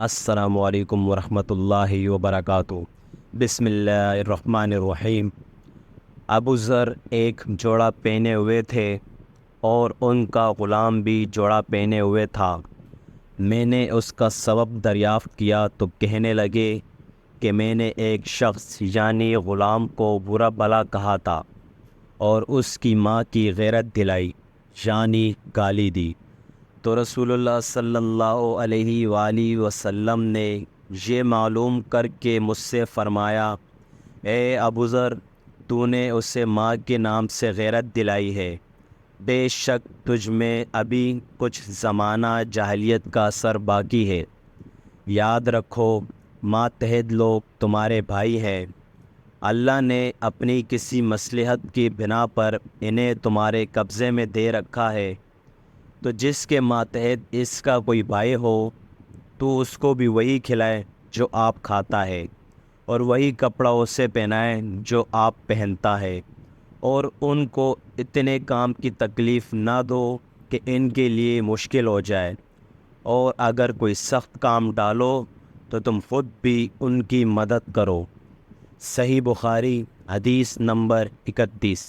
السلام علیکم ورحمۃ اللہ وبرکاتہ۔ بسم اللہ الرحمن الرحیم۔ ابو ذر ایک جوڑا پہنے ہوئے تھے اور ان کا غلام بھی جوڑا پہنے ہوئے تھا۔ میں نے اس کا سبب دریافت کیا تو کہنے لگے کہ میں نے ایک شخص یعنی غلام کو برا بھلا کہا تھا اور اس کی ماں کی غیرت دلائی یعنی گالی دی، تو رسول اللہ صلی اللہ علیہ وآلہ وسلم نے یہ معلوم کر کے مجھ سے فرمایا، اے ابو ذر، تو نے اسے ماں کے نام سے غیرت دلائی ہے، بے شک تجھ میں ابھی کچھ زمانہ جاہلیت کا اثر باقی ہے۔ یاد رکھو ماتحت لوگ تمہارے بھائی ہیں، اللہ نے اپنی کسی مصلحت کی بنا پر انہیں تمہارے قبضے میں دے رکھا ہے، تو جس کے ماتحت اس کا کوئی بھائی ہو تو اس کو بھی وہی کھلائے جو آپ کھاتا ہے، اور وہی کپڑا اسے پہنائے جو آپ پہنتا ہے، اور ان کو اتنے کام کی تکلیف نہ دو کہ ان کے لیے مشکل ہو جائے، اور اگر کوئی سخت کام ڈالو تو تم خود بھی ان کی مدد کرو۔ صحیح بخاری حدیث نمبر 31۔